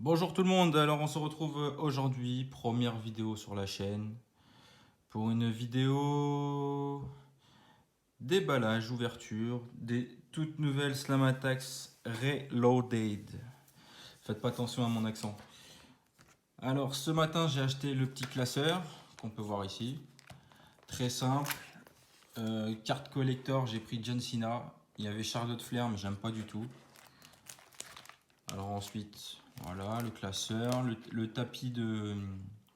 Bonjour tout le monde, alors on se retrouve aujourd'hui, première vidéo sur la chaîne, pour une vidéo déballage, ouverture des toutes nouvelles Slam Attacks Reloaded. Faites pas attention à mon accent. Alors ce matin j'ai acheté le petit classeur qu'on peut voir ici, très simple. Carte collector, j'ai pris John Cena, il y avait Charlotte Flair mais j'aime pas du tout. Alors ensuite, voilà le classeur, le tapis de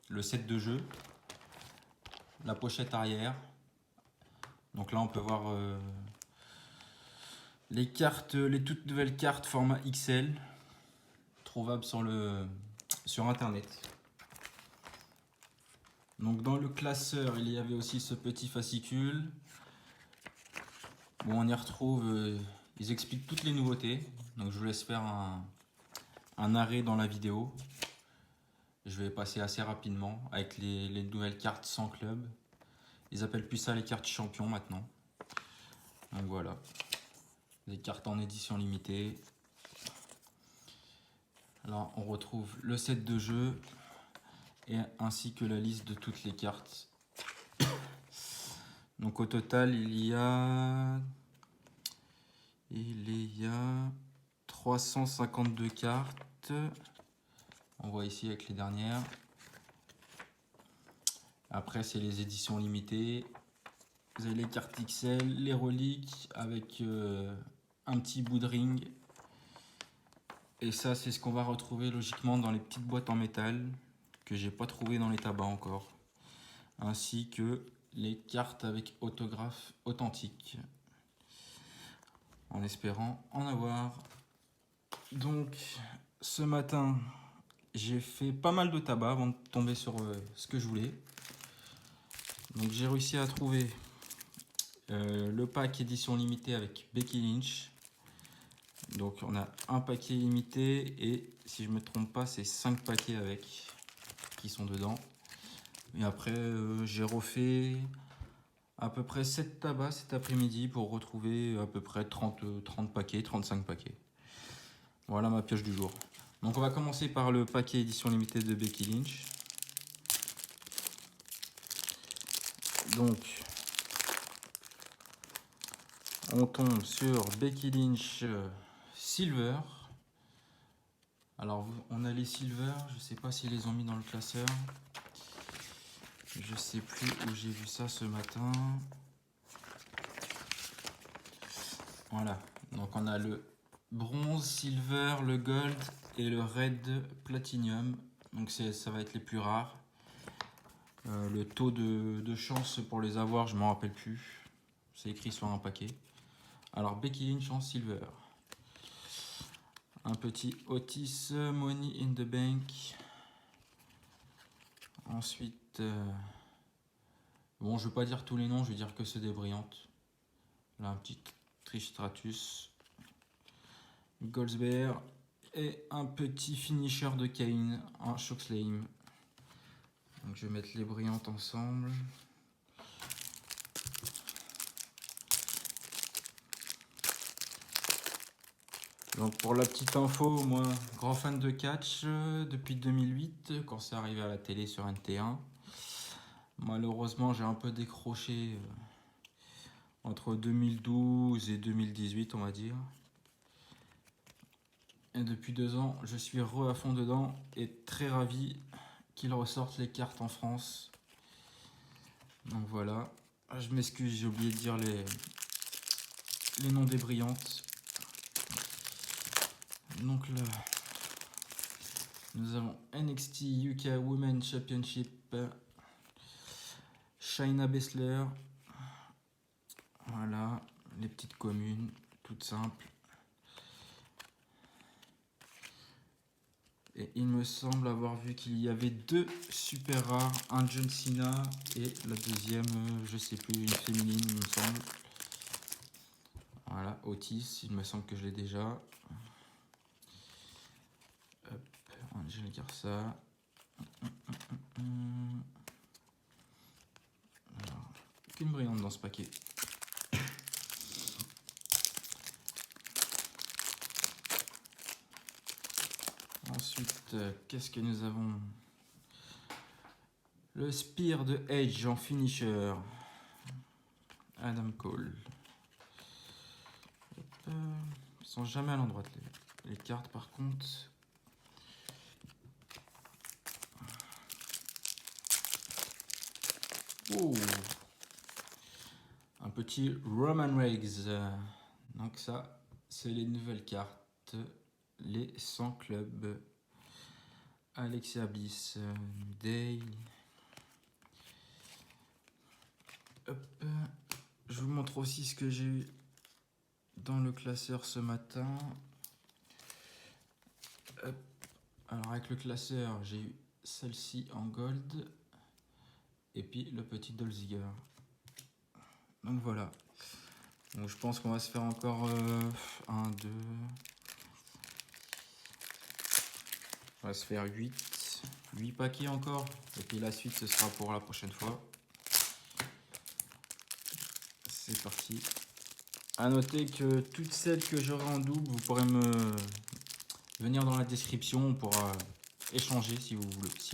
le set de jeu, la pochette arrière. Donc là on peut voir les cartes, les toutes nouvelles cartes format XL, trouvables sur internet. Donc dans le classeur il y avait aussi ce petit fascicule. Bon, on y retrouve, ils expliquent toutes les nouveautés. Donc je vous laisse faire un arrêt dans la vidéo. Je vais passer assez rapidement avec les nouvelles cartes sans club. Ils appellent plus ça les cartes champions maintenant. Donc voilà. Des cartes en édition limitée. Là on retrouve le set de jeu et ainsi que la liste de toutes les cartes. Donc au total il y a 352 cartes. On voit ici avec les dernières. Après c'est les éditions limitées. Vous avez les cartes XL, les reliques avec un petit bout de ring. Et ça c'est ce qu'on va retrouver logiquement dans les petites boîtes en métal que j'ai pas trouvé dans les tabacs encore. Ainsi que les cartes avec autographe authentique. En espérant en avoir. Donc ce matin j'ai fait pas mal de tabac avant de tomber sur ce que je voulais. Donc j'ai réussi à trouver le pack édition limitée avec Becky Lynch. Donc on a un paquet limité et si je me trompe pas c'est 5 paquets avec qui sont dedans. Et après j'ai refait à peu près 7 tabacs cet après-midi pour retrouver à peu près 30 paquets, 35 paquets. Voilà ma pioche du jour. Donc on va commencer par le paquet édition limitée de Becky Lynch. Donc on tombe sur Becky Lynch Silver. Alors on a les Silver, je sais pas s'ils les ont mis dans le classeur. Je sais plus où j'ai vu ça ce matin. Voilà, donc on a le bronze, silver, le gold et le red platinum. Donc ça va être les plus rares. Le taux de chance pour les avoir, je m'en rappelle plus. C'est écrit sur un paquet. Alors Becky Lynch en silver. Un petit Otis Money in the Bank. Ensuite, bon, je ne vais pas dire tous les noms, je vais dire que c'est des brillantes. Là, un petit Trish Stratus, Goldsberg et un petit finisher de Kane, un Shoxlame. Donc je vais mettre les brillantes ensemble. Donc pour la petite info, moi, grand fan de catch depuis 2008, quand c'est arrivé à la télé sur NT1. Malheureusement, j'ai un peu décroché entre 2012 et 2018, on va dire. Et depuis 2 ans, je suis à fond dedans et très ravi qu'ils ressortent les cartes en France. Donc voilà. Je m'excuse, j'ai oublié de dire les noms des brillantes. Donc là, nous avons NXT UK Women's Championship, Shayna Baszler. Voilà, les petites communes, toutes simples. Et il me semble avoir vu qu'il y avait 2 super rares, un John Cena et la deuxième, je sais plus, une féminine, il me semble. Voilà, Otis, il me semble que je l'ai déjà. Hop, je vais dire ça. Alors, aucune brillante dans ce paquet. Ensuite, qu'est-ce que nous avons? Le Spear de Edge en finisher. Adam Cole. Ils sont jamais à l'endroit les cartes par contre. Oh, un petit Roman Reigns. Donc ça, c'est les nouvelles cartes. Les 100 clubs. Alexia Bliss, Day. Hop. Je vous montre aussi ce que j'ai eu dans le classeur ce matin. Hop. Alors avec le classeur, j'ai eu celle-ci en gold. Et puis le petit Dolziger. Donc voilà. Donc je pense qu'on va se faire encore 1, 2. On va se faire 8 paquets encore. Et puis la suite, ce sera pour la prochaine fois. C'est parti. A noter que toutes celles que j'aurai en double, vous pourrez me venir dans la description. On pourra échanger si vous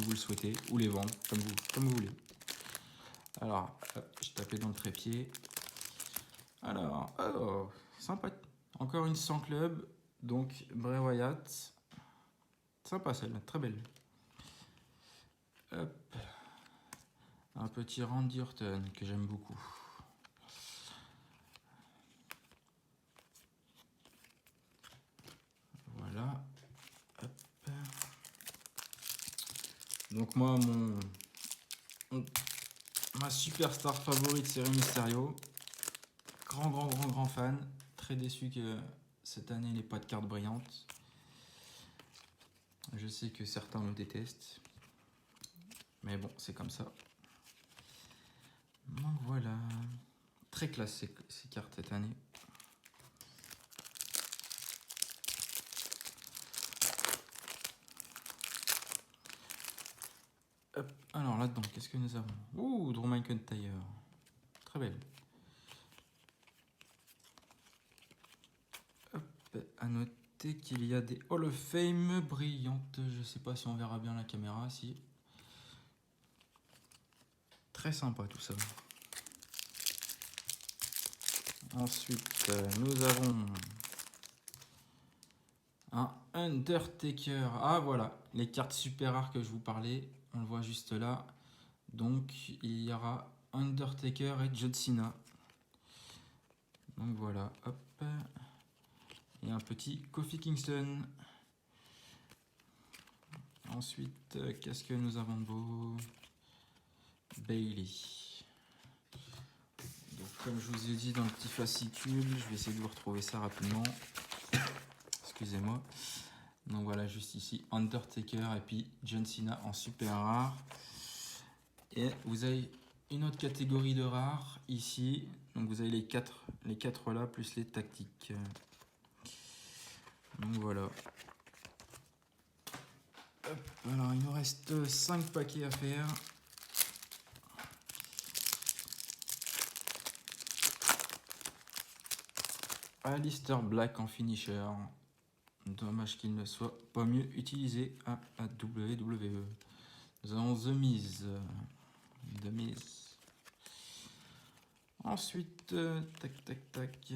le souhaitez. Ou les vendre, comme vous voulez. Alors, je tapais dans le trépied. Alors, oh, sympa. Encore une 100 club. Donc, Bray Wyatt. Sympa celle-là, très belle. Hop. Un petit Randy Orton que j'aime beaucoup. Voilà. Hop. Donc moi, ma superstar favorite, c'est Rey Mysterio. Grand fan. Très déçu que cette année, il n'ait pas de carte brillante. Je sais que certains me détestent. Mais bon, c'est comme ça. Donc voilà. Très classe ces cartes cette année. Hop. Alors là-dedans, qu'est-ce que nous avons? Ouh, Drew McIntyre. Très belle. Hop. À noter qu'il y a des Hall of Fame brillantes. Je sais pas si on verra bien la caméra. Si. Très sympa tout ça. Ensuite, nous avons un Undertaker. Ah voilà, les cartes super rares que je vous parlais. On le voit juste là. Donc il y aura Undertaker et John Cena. Donc voilà, hop. Et un petit Kofi Kingston. Ensuite, qu'est-ce que nous avons de beau? Bailey. Donc comme je vous ai dit dans le petit fascicule, je vais essayer de vous retrouver ça rapidement. Excusez-moi. Donc voilà, juste ici, Undertaker et puis John Cena en super rare. Et vous avez une autre catégorie de rares ici. Donc vous avez les quatre là, plus les tactiques. Donc voilà. Hop, alors il nous reste 5 paquets à faire. Aleister Black en finisher. Dommage qu'il ne soit pas mieux utilisé à WWE. Nous avons The Miz. Ensuite, tac.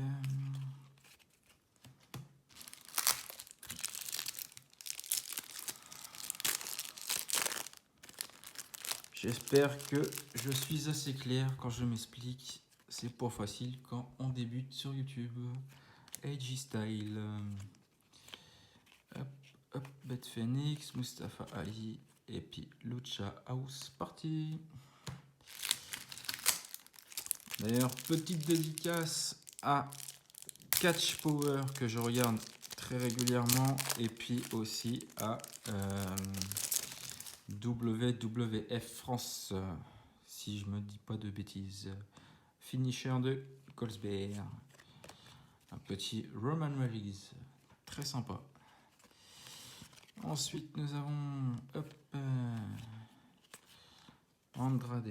J'espère que je suis assez clair quand je m'explique. C'est pas facile quand on débute sur YouTube. AJ Style. Hop, Beth Phoenix, Mustafa Ali et puis Lucha House Party. D'ailleurs, petite dédicace à Catch Power que je regarde très régulièrement et puis aussi à WWF France, si je me dis pas de bêtises. Finisher de Colsberg. Un petit Roman Reigns, très sympa. Ensuite, nous avons Andrade.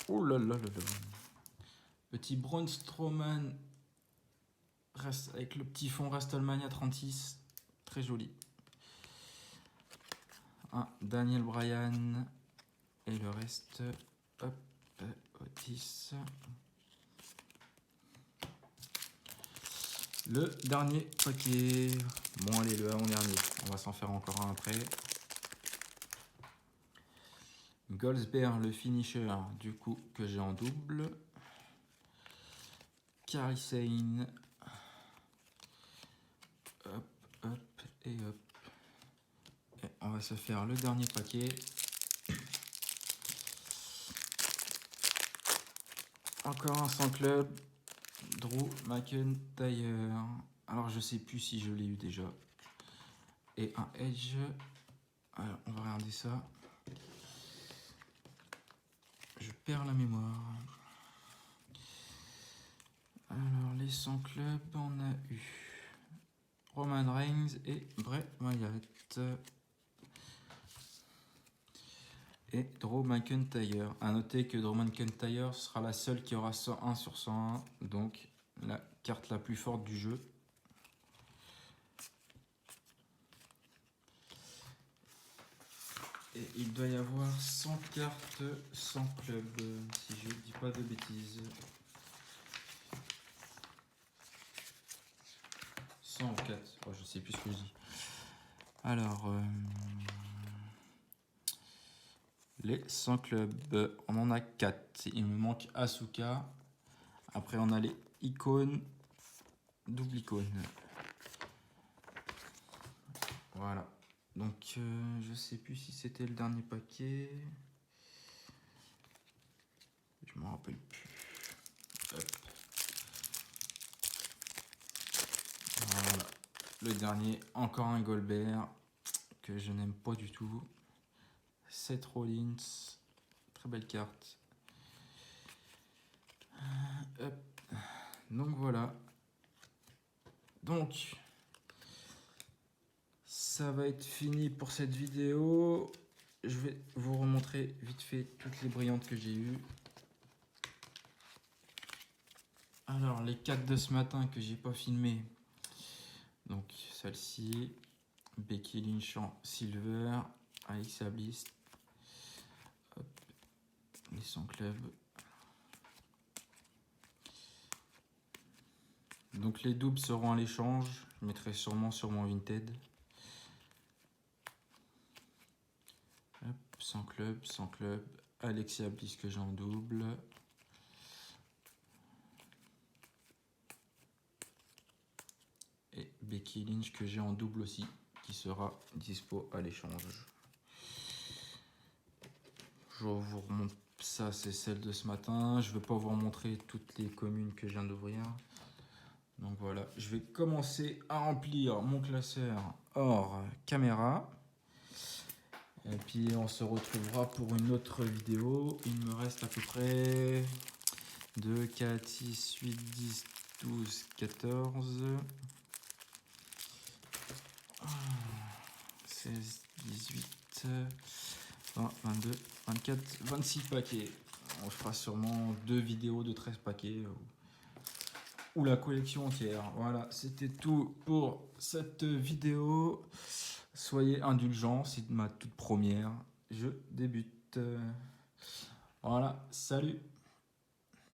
Oh là là là là. Petit Braun Strowman avec le petit fond WrestleMania 36. Très joli. Un Daniel Bryan. Et le reste, hop, Otis. Le dernier paquet. Bon, allez, le avant-dernier. On va s'en faire encore un après. Goldsberg, le finisher, du coup, que j'ai en double. Kairi Sane. Hop, hop et hop. Et on va se faire le dernier paquet. Encore un sans club. Drew McIntyre. Alors, je sais plus si je l'ai eu déjà. Et un Edge. Alors, on va regarder ça. Je perds la mémoire. Alors, les 100 clubs, on a eu Roman Reigns et Bray Wyatt. Et Drew McIntyre. A noter que Drew McIntyre sera la seule qui aura 101 sur 101. Donc, la carte la plus forte du jeu. Et il doit y avoir 100 cartes, 100 clubs, si je ne dis pas de bêtises. 100 ou 4, oh, je ne sais plus ce que je dis. Alors, les 100 clubs, on en a 4. Il me manque Asuka. Après, on a les icônes, double icône. Voilà. Donc, je sais plus si c'était le dernier paquet. Je m'en rappelle plus. Hop. Voilà. Le dernier, encore un Goldberg que je n'aime pas du tout. Seth Rollins. Très belle carte. Hop. Donc voilà. Donc, ça va être fini pour cette vidéo. Je vais vous remontrer vite fait toutes les brillantes que j'ai eues. Alors, les 4 de ce matin que j'ai pas filmé. Donc, celle-ci. Becky Lynch en silver. Alexa Bliss. Hop. Les 100 clubs. Donc, les doubles seront à l'échange. Je mettrai sûrement sur mon Vinted. 100 clubs, 100 clubs. Alexa Bliss que j'ai en double. Et Becky Lynch que j'ai en double aussi, qui sera dispo à l'échange. Je vous remonte ça, c'est celle de ce matin. Je ne vais pas vous remontrer toutes les communes que je viens d'ouvrir. Donc voilà, je vais commencer à remplir mon classeur hors caméra. Et puis on se retrouvera pour une autre vidéo. Il me reste à peu près 2, 4, 6, 8, 10, 12, 14, 16, 18, 20, 22, 24, 26 paquets. On fera sûrement 2 vidéos de 13 paquets ou la collection entière. Voilà, c'était tout pour cette vidéo. Soyez indulgents, c'est ma toute première. Je débute. Voilà, salut!